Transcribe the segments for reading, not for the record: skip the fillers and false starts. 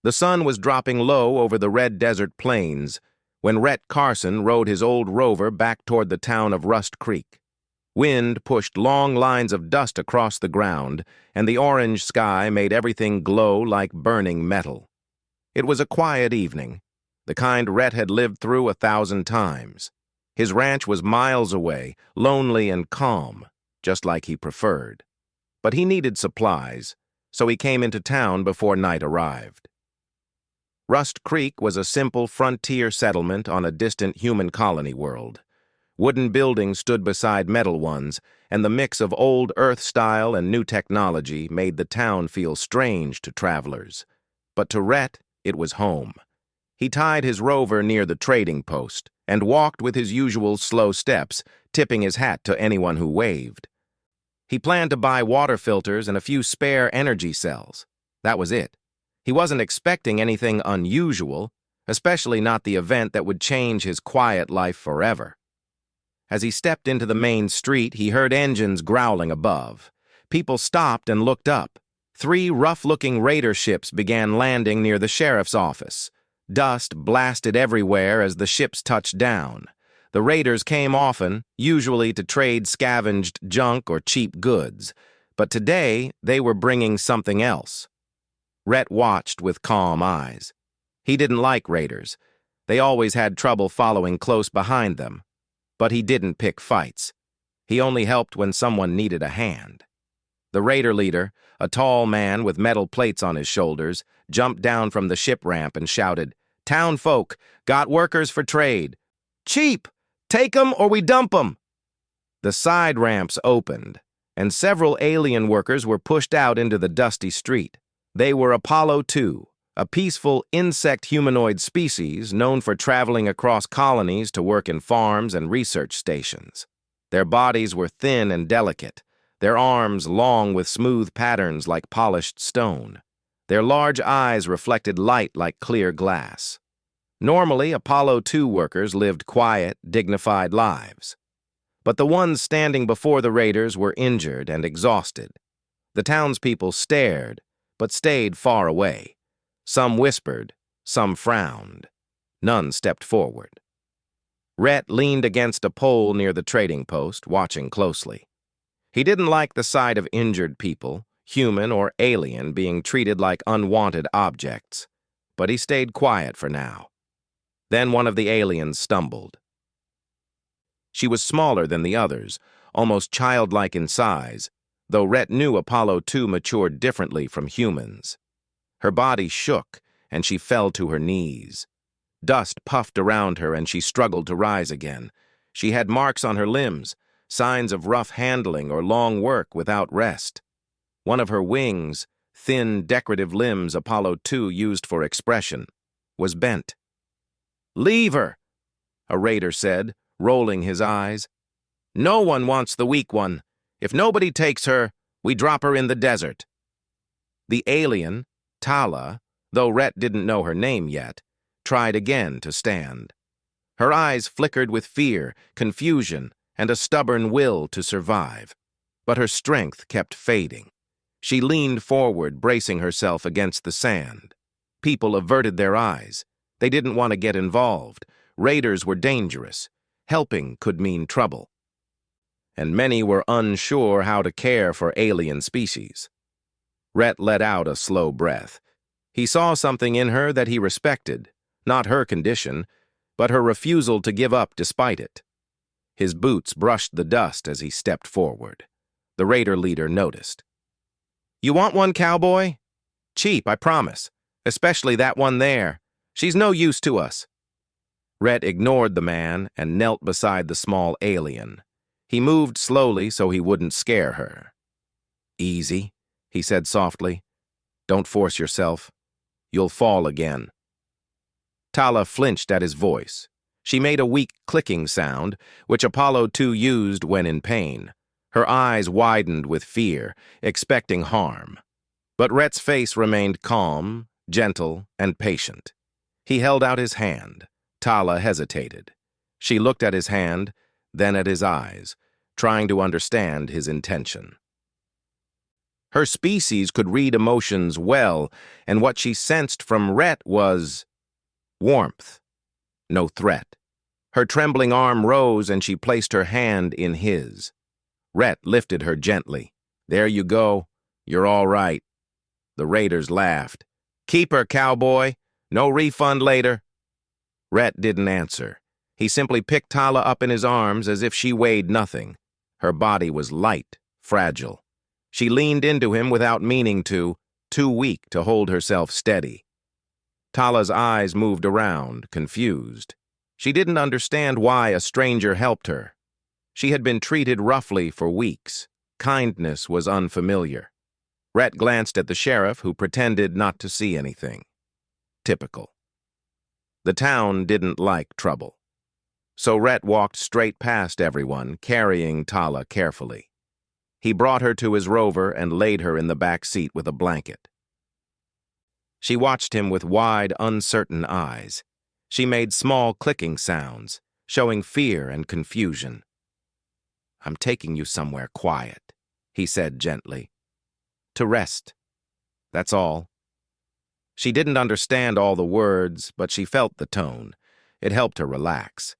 The sun was dropping low over the red desert plains when Rhett Carson rode his old rover back toward the town of Rust Creek. Wind pushed long lines of dust across the ground, and the orange sky made everything glow like burning metal. It was a quiet evening, the kind Rhett had lived through 1,000 times. His ranch was miles away, lonely and calm, just like he preferred. But he needed supplies, so he came into town before night arrived. Rust Creek was a simple frontier settlement on a distant human colony world. Wooden buildings stood beside metal ones, and the mix of old Earth style and new technology made the town feel strange to travelers. But to Rhett, it was home. He tied his rover near the trading post and walked with his usual slow steps, tipping his hat to anyone who waved. He planned to buy water filters and a few spare energy cells. That was it. He wasn't expecting anything unusual, especially not the event that would change his quiet life forever. As he stepped into the main street, he heard engines growling above. People stopped and looked up. 3 rough-looking raider ships began landing near the sheriff's office. Dust blasted everywhere as the ships touched down. The raiders came often, usually to trade scavenged junk or cheap goods. But today, they were bringing something else. Rhett watched with calm eyes. He didn't like raiders. They always had trouble following close behind them. But he didn't pick fights. He only helped when someone needed a hand. The raider leader, a tall man with metal plates on his shoulders, jumped down from the ship ramp and shouted, "Town folk, got workers for trade. Cheap! Take 'em or we dump 'em!" The side ramps opened, and several alien workers were pushed out into the dusty street. They were Apollo 2, a peaceful insect humanoid species known for traveling across colonies to work in farms and research stations. Their bodies were thin and delicate, their arms long with smooth patterns like polished stone. Their large eyes reflected light like clear glass. Normally, Apollo 2 workers lived quiet, dignified lives. But the ones standing before the raiders were injured and exhausted. The townspeople stared, but stayed far away. Some whispered, some frowned. None stepped forward. Rhett leaned against a pole near the trading post, watching closely. He didn't like the sight of injured people, human or alien, being treated like unwanted objects, but he stayed quiet for now. Then one of the aliens stumbled. She was smaller than the others, almost childlike in size, though Rhett knew Apollo 2 matured differently from humans. Her body shook, and she fell to her knees. Dust puffed around her, and she struggled to rise again. She had marks on her limbs, signs of rough handling or long work without rest. One of her wings, thin, decorative limbs Apollo 2 used for expression, was bent. "Leave her," a raider said, rolling his eyes. "No one wants the weak one. If nobody takes her, we drop her in the desert." The alien, Tala, though Rhett didn't know her name yet, tried again to stand. Her eyes flickered with fear, confusion, and a stubborn will to survive. But her strength kept fading. She leaned forward, bracing herself against the sand. People averted their eyes. They didn't want to get involved. Raiders were dangerous. Helping could mean trouble. And many were unsure how to care for alien species. Rhett let out a slow breath. He saw something in her that he respected, not her condition, but her refusal to give up despite it. His boots brushed the dust as he stepped forward. The raider leader noticed. "You want one, Cowboy? Cheap, I promise. Especially that one there. She's no use to us." Rhett ignored the man and knelt beside the small alien. He moved slowly so he wouldn't scare her. "Easy," he said softly. "Don't force yourself. You'll fall again." Tala flinched at his voice. She made a weak clicking sound, which Apollo 2 used when in pain. Her eyes widened with fear, expecting harm. But Rhett's face remained calm, gentle, and patient. He held out his hand. Tala hesitated. She looked at his hand, then at his eyes, trying to understand his intention. Her species could read emotions well, and what she sensed from Rhett was warmth, no threat. Her trembling arm rose and she placed her hand in his. Rhett lifted her gently. "There you go. You're all right." The raiders laughed. "Keep her, Cowboy. No refund later." Rhett didn't answer. He simply picked Tala up in his arms as if she weighed nothing. Her body was light, fragile. She leaned into him without meaning to, too weak to hold herself steady. Tala's eyes moved around, confused. She didn't understand why a stranger helped her. She had been treated roughly for weeks. Kindness was unfamiliar. Rhett glanced at the sheriff, who pretended not to see anything. Typical. The town didn't like trouble. So Rhett walked straight past everyone, carrying Tala carefully. He brought her to his rover and laid her in the back seat with a blanket. She watched him with wide, uncertain eyes. She made small clicking sounds, showing fear and confusion. "I'm taking you somewhere quiet," he said gently. "To rest. That's all." She didn't understand all the words, but she felt the tone. It helped her relax.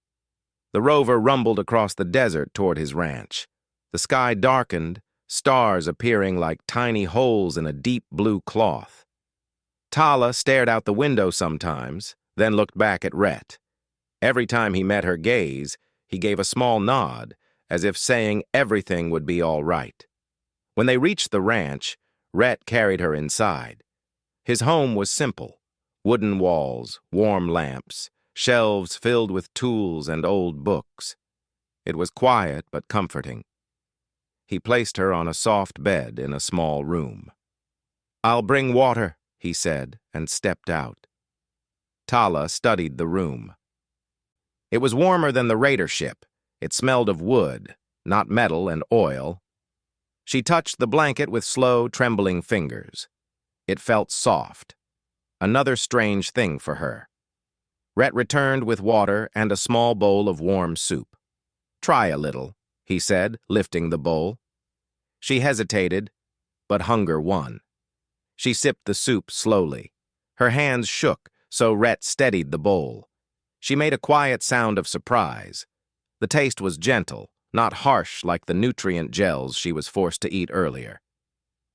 The rover rumbled across the desert toward his ranch. The sky darkened, stars appearing like tiny holes in a deep blue cloth. Tala stared out the window sometimes, then looked back at Rhett. Every time he met her gaze, he gave a small nod, as if saying everything would be all right. When they reached the ranch, Rhett carried her inside. His home was simple: wooden walls, warm lamps, shelves filled with tools and old books. It was quiet but comforting. He placed her on a soft bed in a small room. "I'll bring water," he said, and stepped out. Tala studied the room. It was warmer than the raider ship. It smelled of wood, not metal and oil. She touched the blanket with slow, trembling fingers. It felt soft. Another strange thing for her. Rhett returned with water and a small bowl of warm soup. "Try a little," he said, lifting the bowl. She hesitated, but hunger won. She sipped the soup slowly. Her hands shook, so Rhett steadied the bowl. She made a quiet sound of surprise. The taste was gentle, not harsh like the nutrient gels she was forced to eat earlier.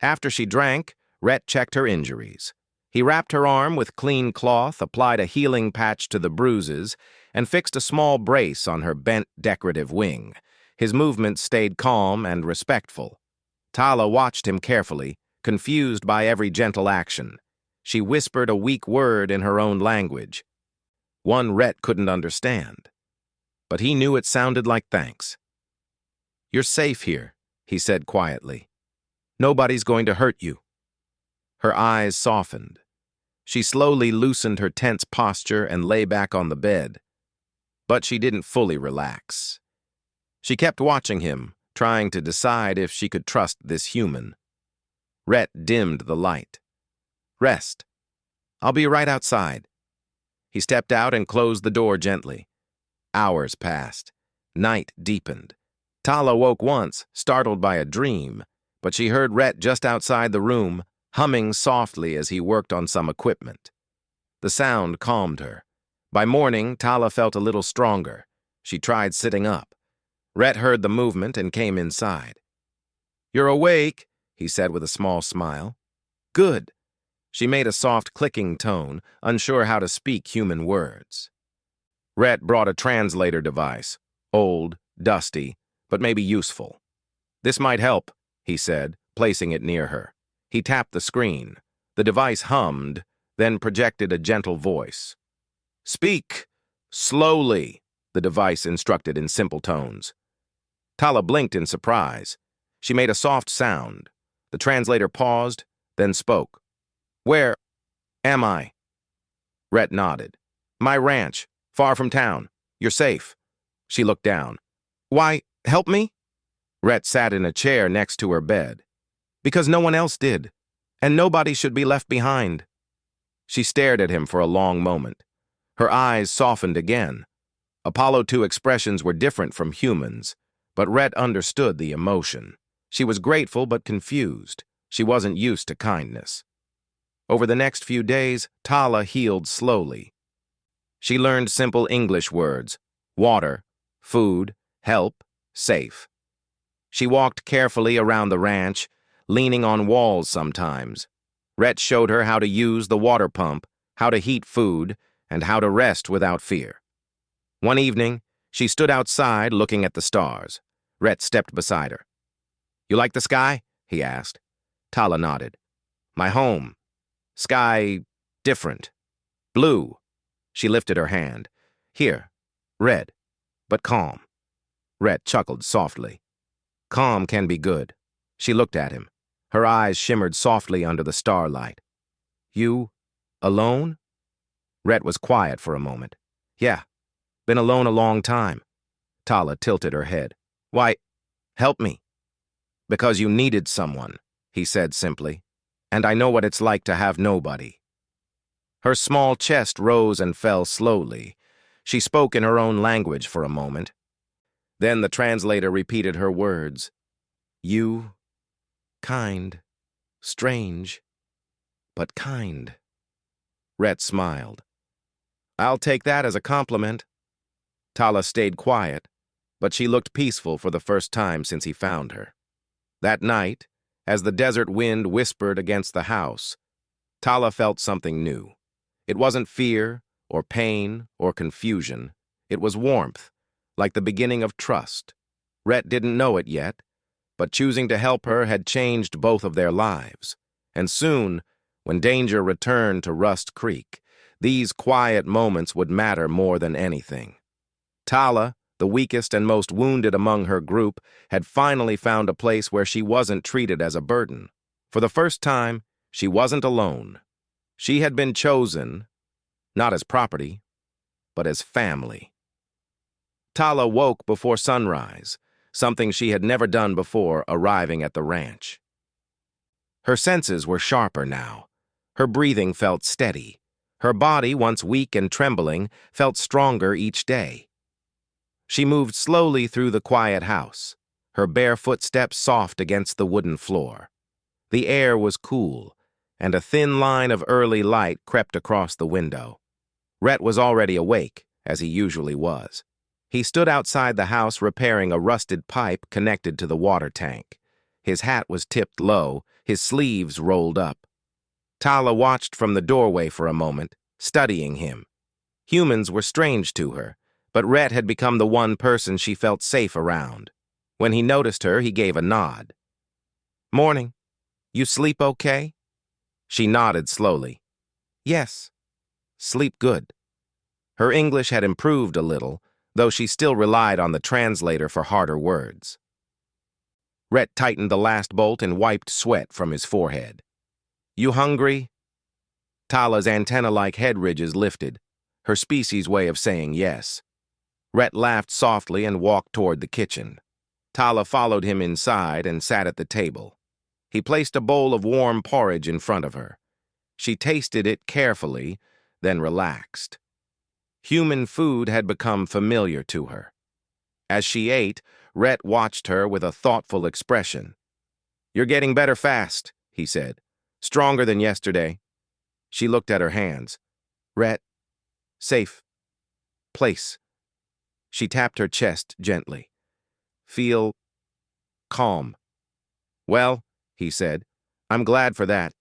After she drank, Rhett checked her injuries. He wrapped her arm with clean cloth, applied a healing patch to the bruises, and fixed a small brace on her bent decorative wing. His movements stayed calm and respectful. Tala watched him carefully, confused by every gentle action. She whispered a weak word in her own language, one Rhett couldn't understand. But he knew it sounded like thanks. "You're safe here," he said quietly. "Nobody's going to hurt you." Her eyes softened. She slowly loosened her tense posture and lay back on the bed. But she didn't fully relax. She kept watching him, trying to decide if she could trust this human. Rhett dimmed the light. "Rest. I'll be right outside." He stepped out and closed the door gently. Hours passed. Night deepened. Tala woke once, startled by a dream, but she heard Rhett just outside the room, humming softly as he worked on some equipment. The sound calmed her. By morning, Tala felt a little stronger. She tried sitting up. Rhett heard the movement and came inside. "You're awake," he said with a small smile. "Good." She made a soft clicking tone, unsure how to speak human words. Rhett brought a translator device, old, dusty, but maybe useful. "This might help," he said, placing it near her. He tapped the screen. The device hummed, then projected a gentle voice. "Speak slowly," the device instructed in simple tones. Tala blinked in surprise. She made a soft sound. The translator paused, then spoke. "Where am I?" Rhett nodded. "My ranch, far from town. You're safe." She looked down. "Why, help me?" Rhett sat in a chair next to her bed. "Because no one else did, and nobody should be left behind." She stared at him for a long moment. Her eyes softened again. Apollo 2 expressions were different from humans, but Rhett understood the emotion. She was grateful but confused. She wasn't used to kindness. Over the next few days, Tala healed slowly. She learned simple English words: water, food, help, safe. She walked carefully around the ranch, leaning on walls sometimes. Rhett showed her how to use the water pump, how to heat food, and how to rest without fear. One evening, she stood outside looking at the stars. Rhett stepped beside her. "You like the sky?" he asked. Tala nodded. "My home. Sky different. Blue." She lifted her hand. "Here, red, but calm." Rhett chuckled softly. "Calm can be good." She looked at him. Her eyes shimmered softly under the starlight. "You alone?" Rhett was quiet for a moment. "Yeah, been alone a long time." Tala tilted her head. "Why, help me." "Because you needed someone," he said simply. "And I know what it's like to have nobody." Her small chest rose and fell slowly. She spoke in her own language for a moment. Then the translator repeated her words. "You, kind, strange, but kind." Rhett smiled. "I'll take that as a compliment." Tala stayed quiet, but she looked peaceful for the first time since he found her. That night, as the desert wind whispered against the house, Tala felt something new. It wasn't fear, or pain, or confusion. It was warmth, like the beginning of trust. Rhett didn't know it yet, but choosing to help her had changed both of their lives. And soon, when danger returned to Rust Creek, these quiet moments would matter more than anything. Tala, the weakest and most wounded among her group, had finally found a place where she wasn't treated as a burden. For the first time, she wasn't alone. She had been chosen, not as property, but as family. Tala woke before sunrise, something she had never done before arriving at the ranch. Her senses were sharper now. Her breathing felt steady. Her body, once weak and trembling, felt stronger each day. She moved slowly through the quiet house, her bare footsteps soft against the wooden floor. The air was cool, and a thin line of early light crept across the window. Rhett was already awake, as he usually was. He stood outside the house repairing a rusted pipe connected to the water tank. His hat was tipped low, his sleeves rolled up. Tala watched from the doorway for a moment, studying him. Humans were strange to her, but Rhett had become the one person she felt safe around. When he noticed her, he gave a nod. "Morning. You sleep okay?" She nodded slowly. "Yes. Sleep good." Her English had improved a little, though she still relied on the translator for harder words. Rhett tightened the last bolt and wiped sweat from his forehead. "You hungry?" Tala's antenna-like head ridges lifted, her species' way of saying yes. Rhett laughed softly and walked toward the kitchen. Tala followed him inside and sat at the table. He placed a bowl of warm porridge in front of her. She tasted it carefully, then relaxed. Human food had become familiar to her. As she ate, Rhett watched her with a thoughtful expression. "You're getting better fast," he said. "Stronger than yesterday." She looked at her hands. "Rhett, safe, place." She tapped her chest gently. "Feel calm." "Well," he said, "I'm glad for that."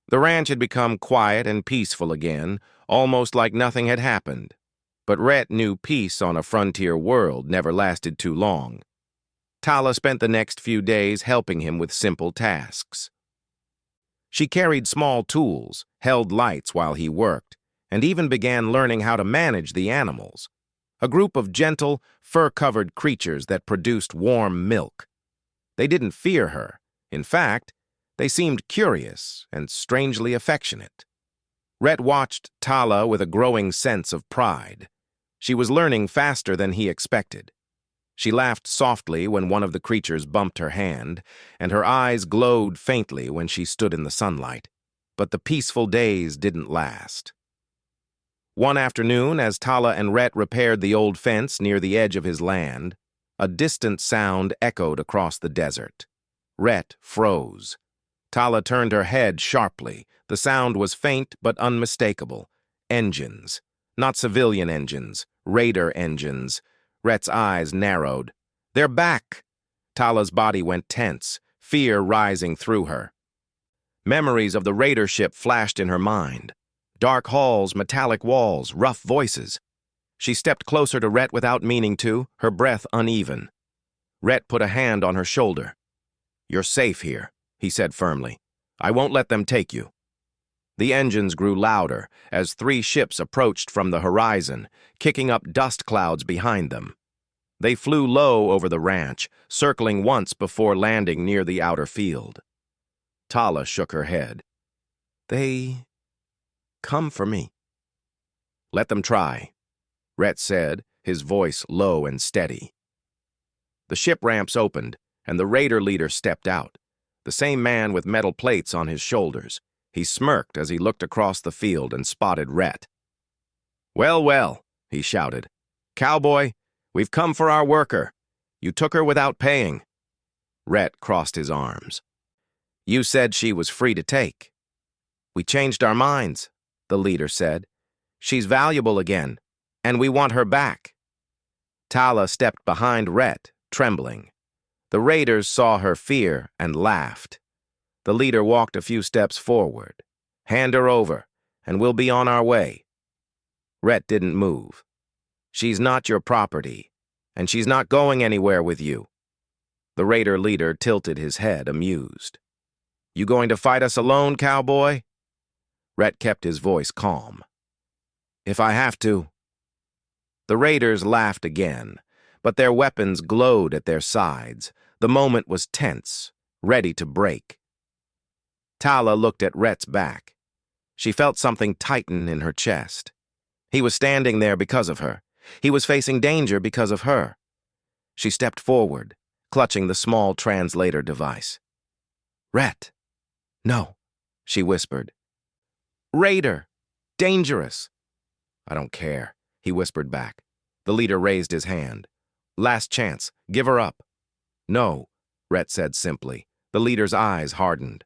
The ranch had become quiet and peaceful again, almost like nothing had happened. But Rhett knew peace on a frontier world never lasted too long. Tala spent the next few days helping him with simple tasks. She carried small tools, held lights while he worked, and even began learning how to manage the animals. A group of gentle, fur-covered creatures that produced warm milk. They didn't fear her. In fact, they seemed curious and strangely affectionate. Rhett watched Tala with a growing sense of pride. She was learning faster than he expected. She laughed softly when one of the creatures bumped her hand, and her eyes glowed faintly when she stood in the sunlight. But the peaceful days didn't last. One afternoon, as Tala and Rhett repaired the old fence near the edge of his land, a distant sound echoed across the desert. Rhett froze. Tala turned her head sharply. The sound was faint but unmistakable. Engines. Not civilian engines. Raider engines. Rhett's eyes narrowed. "They're back!" Tala's body went tense, fear rising through her. Memories of the raider ship flashed in her mind. Dark halls, metallic walls, rough voices. She stepped closer to Rhett without meaning to, her breath uneven. Rhett put a hand on her shoulder. "You're safe here," he said firmly. "I won't let them take you." The engines grew louder as 3 ships approached from the horizon, kicking up dust clouds behind them. They flew low over the ranch, circling once before landing near the outer field. Tala shook her head. "They come for me." "Let them try," Rhett said, his voice low and steady. The ship ramps opened, and the raider leader stepped out, the same man with metal plates on his shoulders. He smirked as he looked across the field and spotted Rhett. "Well, well," he shouted. "Cowboy, we've come for our worker. You took her without paying." Rhett crossed his arms. "You said she was free to take." "We changed our minds," the leader said. "She's valuable again, and we want her back." Tala stepped behind Rhett, trembling. The raiders saw her fear and laughed. The leader walked a few steps forward. "Hand her over, and we'll be on our way." Rhett didn't move. "She's not your property, and she's not going anywhere with you." The raider leader tilted his head, amused. "You going to fight us alone, cowboy?" Rhett kept his voice calm. "If I have to." The raiders laughed again, but their weapons glowed at their sides. The moment was tense, ready to break. Tala looked at Rhett's back. She felt something tighten in her chest. He was standing there because of her. He was facing danger because of her. She stepped forward, clutching the small translator device. "Rhett." "No," she whispered. "Raider. Dangerous." "I don't care," he whispered back. The leader raised his hand. "Last chance. Give her up." "No," Rhett said simply. The leader's eyes hardened.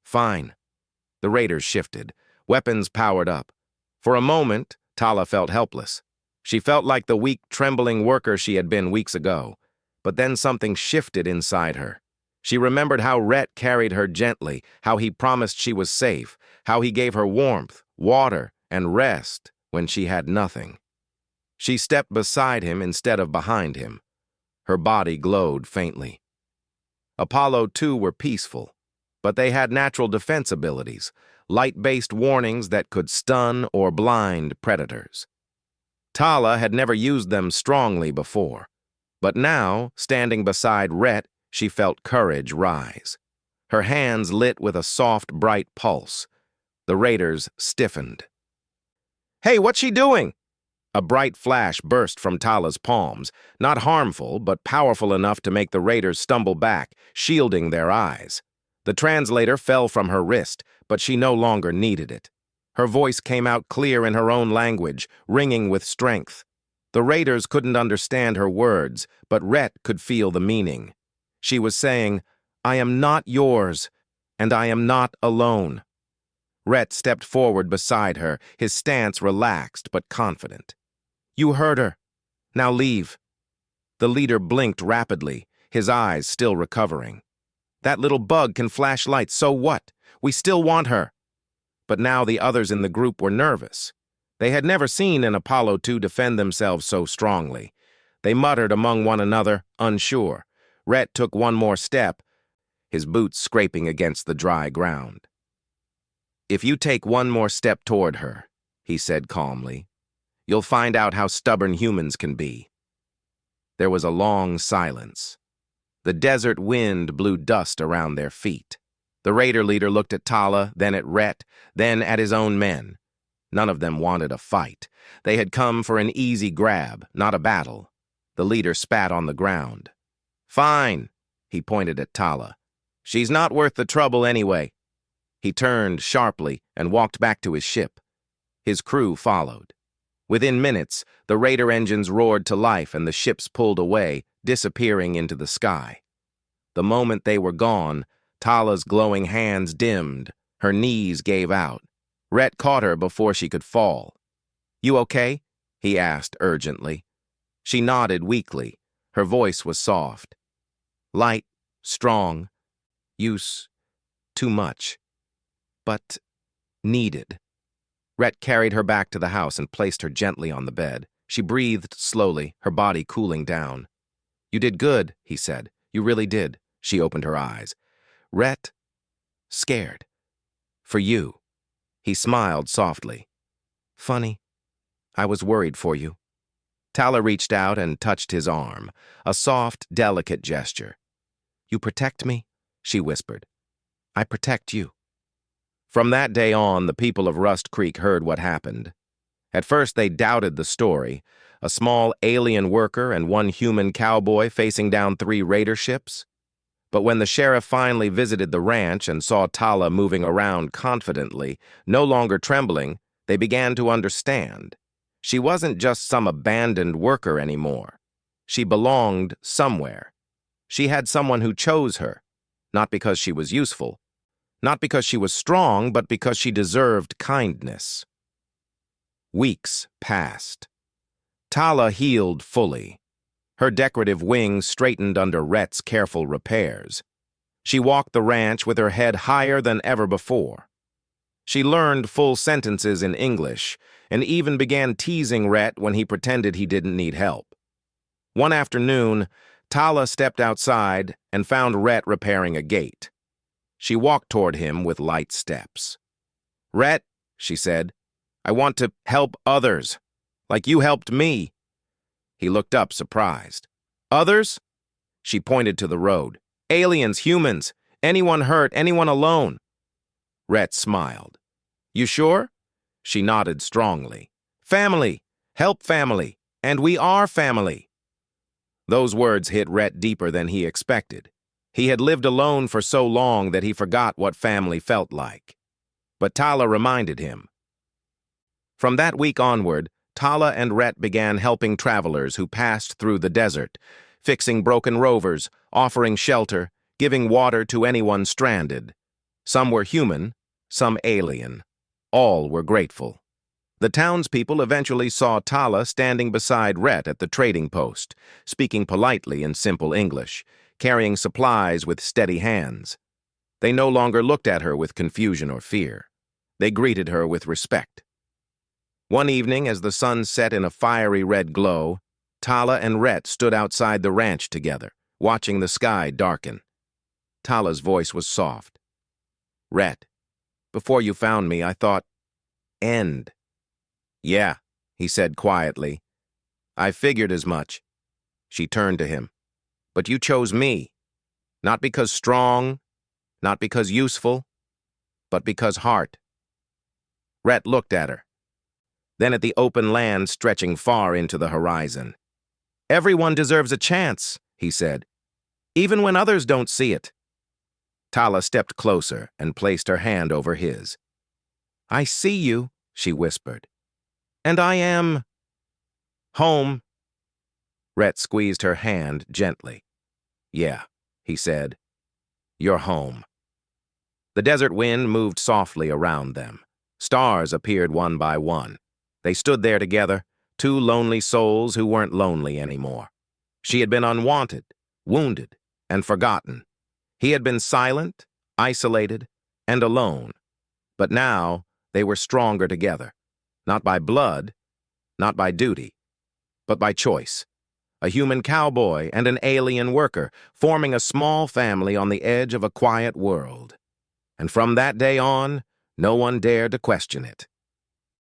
"Fine." The raiders shifted. Weapons powered up. For a moment, Tala felt helpless. She felt like the weak, trembling worker she had been weeks ago. But then something shifted inside her. She remembered how Rhett carried her gently, how he promised she was safe, how he gave her warmth, water, and rest when she had nothing. She stepped beside him instead of behind him. Her body glowed faintly. Apollo 2 were peaceful, but they had natural defense abilities, light-based warnings that could stun or blind predators. Tala had never used them strongly before, but now, standing beside Rhett, she felt courage rise. Her hands lit with a soft, bright pulse. The raiders stiffened. "Hey, what's she doing?" A bright flash burst from Tala's palms, not harmful, but powerful enough to make the raiders stumble back, shielding their eyes. The translator fell from her wrist, but she no longer needed it. Her voice came out clear in her own language, ringing with strength. The raiders couldn't understand her words, but Rhett could feel the meaning. She was saying, "I am not yours, and I am not alone." Rhett stepped forward beside her, his stance relaxed but confident. "You heard her. Now leave." The leader blinked rapidly, his eyes still recovering. "That little bug can flash lights, so what? We still want her." But now the others in the group were nervous. They had never seen an Apollo 2 defend themselves so strongly. They muttered among one another, unsure. Rhett took one more step, his boots scraping against the dry ground. "If you take one more step toward her," he said calmly, "you'll find out how stubborn humans can be." There was a long silence. The desert wind blew dust around their feet. The raider leader looked at Tala, then at Rhett, then at his own men. None of them wanted a fight. They had come for an easy grab, not a battle. The leader spat on the ground. "Fine," he pointed at Tala. "She's not worth the trouble anyway." He turned sharply and walked back to his ship. His crew followed. Within minutes, the raider engines roared to life and the ships pulled away, disappearing into the sky. The moment they were gone, Tala's glowing hands dimmed. Her knees gave out. Rhett caught her before she could fall. "You okay?" he asked urgently. She nodded weakly. Her voice was soft. "Light, strong, use, too much, but needed." Rhett carried her back to the house and placed her gently on the bed. She breathed slowly, her body cooling down. "You did good," he said. "You really did." She opened her eyes. "Rhett, scared. For you." He smiled softly. "Funny. I was worried for you." Tala reached out and touched his arm, a soft, delicate gesture. "You protect me?" she whispered. "I protect you." From that day on, the people of Rust Creek heard what happened. At first, they doubted the story, a small alien worker and one human cowboy facing down 3 raider ships. But when the sheriff finally visited the ranch and saw Tala moving around confidently, no longer trembling, they began to understand. She wasn't just some abandoned worker anymore. She belonged somewhere. She had someone who chose her, not because she was useful, not because she was strong, but because she deserved kindness. Weeks passed. Tala healed fully. Her decorative wings straightened under Rhett's careful repairs. She walked the ranch with her head higher than ever before. She learned full sentences in English and even began teasing Rhett when he pretended he didn't need help. One afternoon, Tala stepped outside and found Rhett repairing a gate. She walked toward him with light steps. "Rhett," she said, "I want to help others, like you helped me." He looked up, surprised. "Others?" She pointed to the road. "Aliens, humans, anyone hurt, anyone alone." Rhett smiled. "You sure?" She nodded strongly. "Family, help family, and we are family." Those words hit Rhett deeper than he expected. He had lived alone for so long that he forgot what family felt like. But Tala reminded him. From that week onward, Tala and Rhett began helping travelers who passed through the desert, fixing broken rovers, offering shelter, giving water to anyone stranded. Some were human, some alien. All were grateful. The townspeople eventually saw Tala standing beside Rhett at the trading post, speaking politely in simple English, carrying supplies with steady hands. They no longer looked at her with confusion or fear. They greeted her with respect. One evening, as the sun set in a fiery red glow, Tala and Rhett stood outside the ranch together, watching the sky darken. Tala's voice was soft. "Rhett, before you found me, I thought, end." "Yeah," he said quietly. "I figured as much." She turned to him. "But you chose me, not because strong, not because useful, but because heart." Rhett looked at her, then at the open land stretching far into the horizon. "Everyone deserves a chance," he said, "even when others don't see it." Tala stepped closer and placed her hand over his. "I see you," she whispered. "And I am home." Rhett squeezed her hand gently. "Yeah," he said, "you're home." The desert wind moved softly around them. Stars appeared one by one. They stood there together, 2 lonely souls who weren't lonely anymore. She had been unwanted, wounded, and forgotten. He had been silent, isolated, and alone. But now they were stronger together, not by blood, not by duty, but by choice. A human cowboy and an alien worker, forming a small family on the edge of a quiet world. And from that day on, no one dared to question it.